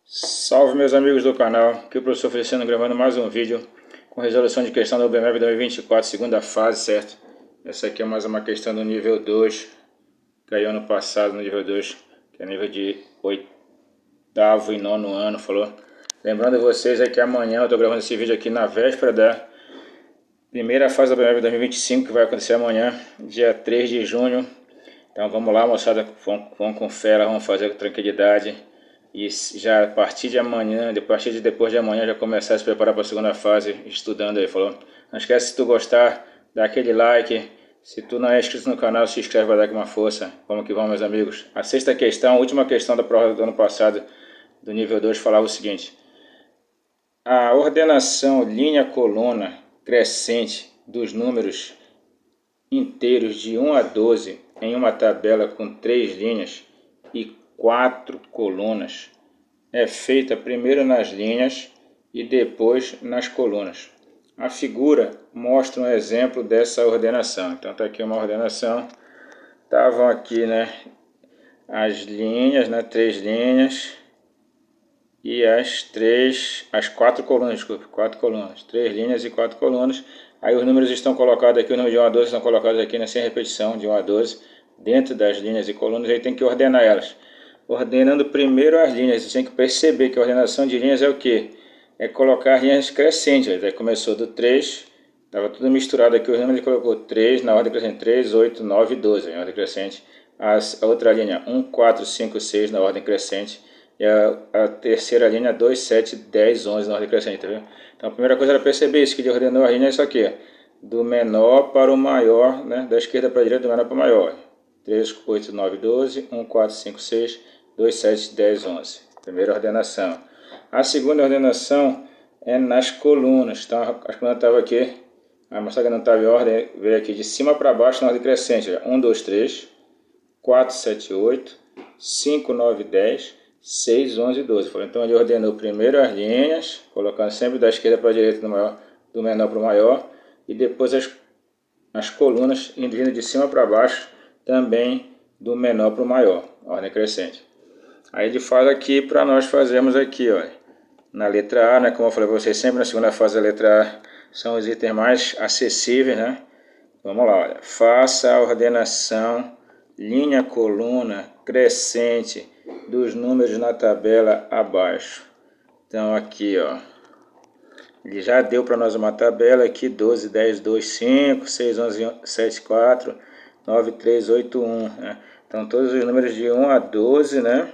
Salve meus amigos do canal, aqui é o professor Feliciano gravando mais um vídeo com resolução de questão da UBMEP 2024, segunda fase, certo? Essa aqui é mais uma questão do nível 2, caiu ano passado no nível 2, que é nível de oitavo e nono ano, falou? Lembrando vocês é que amanhã eu estou gravando esse vídeo aqui na véspera da primeira fase da UBMEP 2025, que vai acontecer amanhã, dia 3 de junho. Então vamos lá, moçada, vamos com fé, vamos fazer com tranquilidade. E já a partir de amanhã, depois de amanhã, já começar a se preparar para a segunda fase, estudando aí, falou? Não esquece, se tu gostar, dá aquele like. Se tu não é inscrito no canal, se inscreve, vai dar aqui uma força. Vamos que vamos, meus amigos. A sexta questão, a última questão da prova do ano passado, do nível 2, falava o seguinte. A ordenação linha-coluna crescente dos números inteiros de 1 a 12 em uma tabela com 3 linhas e 4 colunas é feita primeiro nas linhas e depois nas colunas. A figura mostra um exemplo dessa ordenação. Então está aqui uma ordenação. Estavam aqui, né, as linhas, né, 3 linhas e as 4 colunas, desculpe, 4 colunas, 3 linhas e 4 colunas. Aí os números estão colocados aqui, o número de 1 a 12 estão colocados aqui, né, sem repetição, de 1 a 12, dentro das linhas e colunas. Aí tem que ordenar elas. Ordenando primeiro as linhas, você tem que perceber que a ordenação de linhas é o que? É colocar as linhas crescentes. Aí começou do 3, estava tudo misturado aqui, os números ele colocou 3 na ordem crescente, 3, 8, 9 e 12 em ordem crescente. A outra linha 1, 4, 5, 6 na ordem crescente. E a terceira linha 2, 7, 10, 11 na ordem crescente, tá vendo? Então a primeira coisa era perceber isso, que ele ordenou a linha é isso aqui, do menor para o maior, né? Da esquerda para a direita, do menor para o maior. 3, 8, 9, 12, 1, 4, 5, 6, 2, 7, 10, 11. Primeira ordenação. A segunda ordenação é nas colunas. Então as colunas estavam aqui, a mostrada não estava em ordem, veio aqui de cima para baixo na ordem crescente. 1, 2, 3, 4, 7, 8, 5, 9, 10, 6, 11 e 12. Então ele ordenou primeiro as linhas, colocando sempre da esquerda para a direita, do menor para o maior, e depois as colunas indo de cima para baixo, também do menor para o maior, ordem crescente. Aí ele fala aqui para nós fazermos aqui, ó, na letra A, né, como eu falei para vocês, sempre na segunda fase da letra A são os itens mais acessíveis, né? Vamos lá, olha. Faça a ordenação linha coluna crescente dos números na tabela abaixo. Então aqui, ó, ele já deu para nós uma tabela aqui, 12, 10, 2, 5, 6, 11, 7, 4, 9, 3, 8, 1, né? Então todos os números de 1 a 12, né,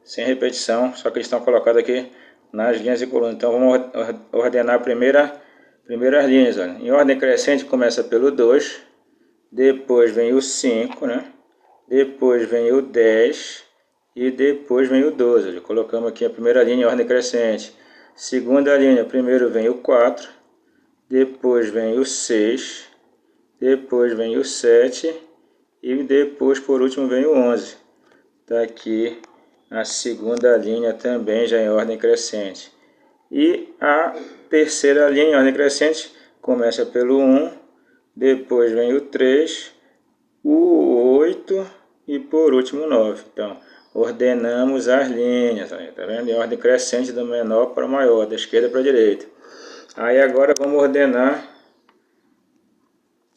sem repetição, só que eles estão colocados aqui nas linhas e colunas. Então vamos ordenar a primeiras linhas, olha. Em ordem crescente começa pelo 2, depois vem o 5, né? Depois vem o 10 e depois vem o 12. Olha, colocamos aqui a primeira linha em ordem crescente. Segunda linha, primeiro vem o 4, depois vem o 6, depois vem o 7 e depois, por último, vem o 11. Está aqui a segunda linha também já em ordem crescente. E a terceira linha em ordem crescente começa pelo 1, depois vem o 3, o 8 e por último o 9. Então, ordenamos as linhas, tá vendo? Em ordem crescente do menor para o maior, da esquerda para a direita. Aí agora vamos ordenar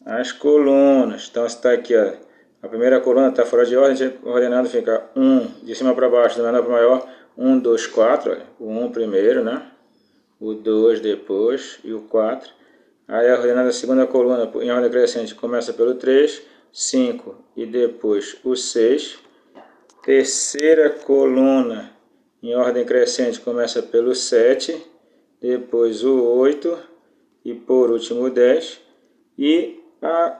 as colunas. Então está aqui, ó, a primeira coluna está fora de ordem, a gente ordenando fica 1 de cima para baixo, do menor para o maior, 1, 2, 4, olha, o 1 primeiro, né? O 2 depois e o 4. Aí ordenando a segunda coluna em ordem crescente começa pelo 3, 5 e depois o 6. Terceira coluna em ordem crescente começa pelo 7, depois o 8 e por último o 10. E a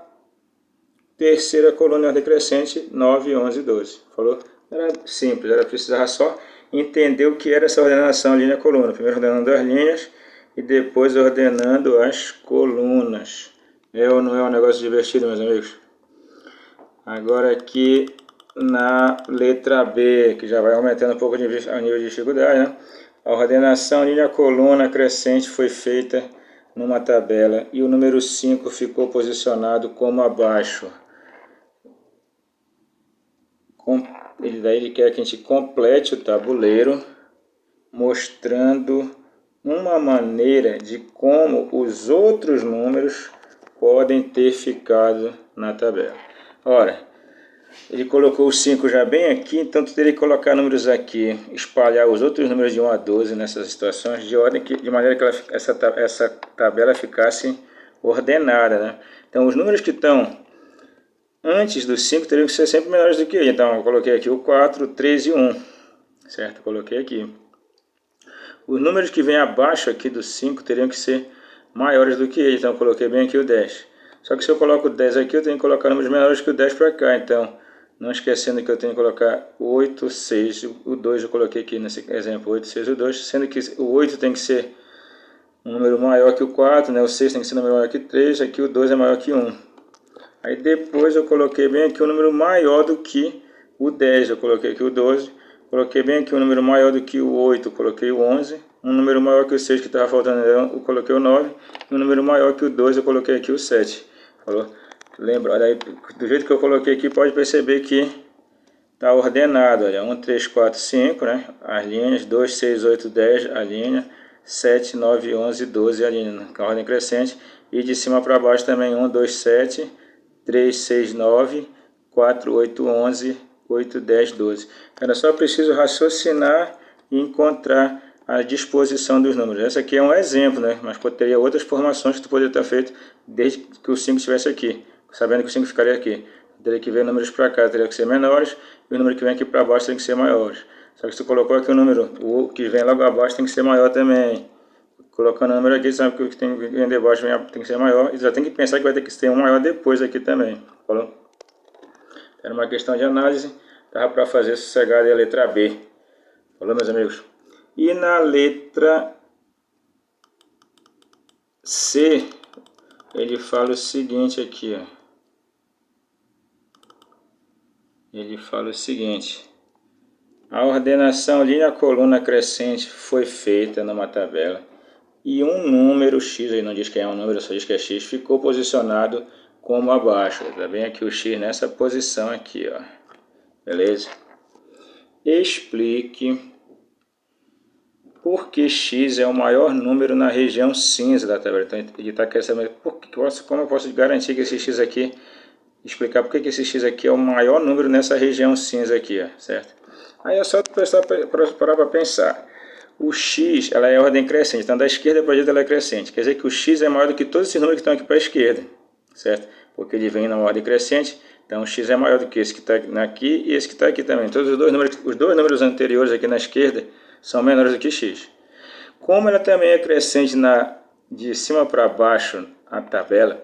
terceira coluna em ordem crescente, 9, 11 e 12. Falou? Era simples, era precisar só entender o que era essa ordenação linha-coluna. Primeiro ordenando as linhas e depois ordenando as colunas. É ou não é um negócio divertido, meus amigos? Agora aqui na letra B, que já vai aumentando um pouco o nível de dificuldade, né? A ordenação linha-coluna crescente foi feita numa tabela e o número 5 ficou posicionado como abaixo. Daí ele quer que a gente complete o tabuleiro mostrando uma maneira de como os outros números podem ter ficado na tabela. Ora, ele colocou o 5 já bem aqui, então tu teria que colocar números aqui, espalhar os outros números de 1 a 12 nessas situações, de maneira que essa tabela ficasse ordenada, né? Então os números que estão antes do 5 teriam que ser sempre menores do que ele. Então eu coloquei aqui o 4, o 3 e o 1, certo? Eu coloquei aqui. Os números que vêm abaixo aqui do 5 teriam que ser maiores do que ele, então eu coloquei bem aqui o 10. Só que se eu coloco o 10 aqui, eu tenho que colocar números menores que o 10 para cá, então, não esquecendo que eu tenho que colocar 8, 6, o 2 eu coloquei aqui nesse exemplo, 8, 6 e o 2, sendo que o 8 tem que ser um número maior que o 4, né? O 6 tem que ser um número maior que 3, aqui o 2 é maior que 1. Aí depois eu coloquei bem aqui um número maior do que o 10, eu coloquei aqui o 12, coloquei bem aqui um número maior do que o 8, eu coloquei o 11, um número maior que o 6 que estava faltando, eu coloquei o 9, e um número maior que o 2, eu coloquei aqui o 7. Falou? Lembra, olha aí, do jeito que eu coloquei aqui, pode perceber que está ordenado, olha, 1, 3, 4, 5, né? As linhas, 2, 6, 8, 10, a linha, 7, 9, 11, 12, a linha, com a ordem crescente, e de cima para baixo também, 1, 2, 7, 3, 6, 9, 4, 8, 11, 8, 10, 12. Era só preciso raciocinar e encontrar a disposição dos números. Essa aqui é um exemplo, né? Mas teria outras formações que tu poderia ter feito desde que o 5 estivesse aqui, sabendo que o 5 ficaria aqui. Teria que ver números para cá, teria que ser menores, e o número que vem aqui para baixo tem que ser maiores. Só que se tu colocou aqui o número, o que vem logo abaixo tem que ser maior também. Colocando o número aqui, sabe que o que tem que vir debaixo tem que ser maior. E já tem que pensar que vai ter que ter um maior depois aqui também. Falou? Era uma questão de análise. Dava para fazer sossegado a letra B. Falou, meus amigos? E na letra C, ele fala o seguinte aqui, ó. Ele fala o seguinte: a ordenação linha-coluna crescente foi feita numa tabela e um número x, ele não diz que é um número, só diz que é x, ficou posicionado como abaixo. Tá bem aqui o x nessa posição aqui, ó. Beleza? Explique por que x é o maior número na região cinza da tabela. Então ele está querendo saber como eu posso garantir que esse x aqui, explicar por que esse x aqui é o maior número nessa região cinza aqui, ó, certo? Aí é só parar para pensar. O x, ela é ordem crescente, então da esquerda para a direita ela é crescente. Quer dizer que o x é maior do que todos esses números que estão aqui para a esquerda, certo? Porque ele vem na ordem crescente, então o x é maior do que esse que está aqui e esse que está aqui também. Todos os dois números anteriores aqui na esquerda são menores do que x. Como ela também é crescente de cima para baixo a tabela,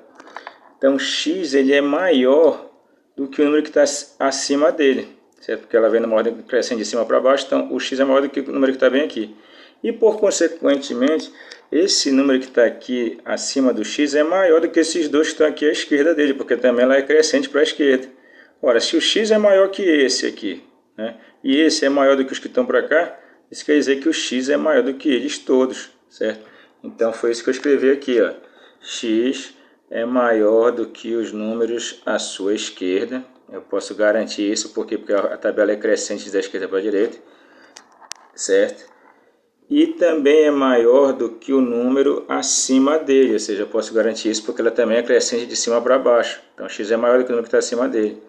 então x ele é maior do que o número que está acima dele, certo? Porque ela vem numa ordem crescente de cima para baixo, então o x é maior do que o número que está bem aqui. E por consequentemente, esse número que está aqui acima do x é maior do que esses dois que estão aqui à esquerda dele, porque também ela é crescente para a esquerda. Ora, se o x é maior que esse aqui, né, e esse é maior do que os que estão para cá, isso quer dizer que o x é maior do que eles todos, certo? Então foi isso que eu escrevi aqui, ó. X é maior do que os números à sua esquerda. Eu posso garantir isso porque a tabela é crescente da esquerda para a direita, certo? E também é maior do que o número acima dele, ou seja, eu posso garantir isso porque ela também é crescente de cima para baixo. Então x é maior do que o número que está acima dele.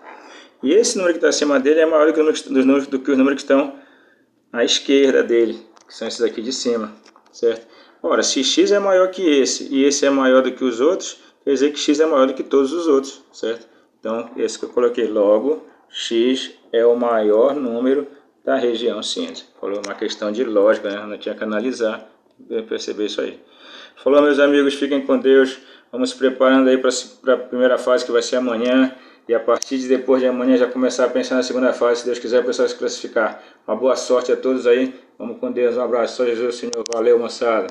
E esse número que está acima dele é maior do que os números que estão à esquerda dele, que são esses aqui de cima, certo? Ora, se x é maior que esse e esse é maior do que os outros, quer dizer que x é maior do que todos os outros, certo? Então, esse que eu coloquei logo, x é o maior número da região cinza. Falou uma questão de lógica, né? Não tinha que analisar e perceber isso aí. Falou, meus amigos, fiquem com Deus. Vamos se preparando aí para a primeira fase que vai ser amanhã. E a partir de depois de amanhã já começar a pensar na segunda fase, se Deus quiser, o pessoal se classificar. Uma boa sorte a todos aí. Vamos com Deus, um abraço. Só Jesus, Senhor. Valeu, moçada.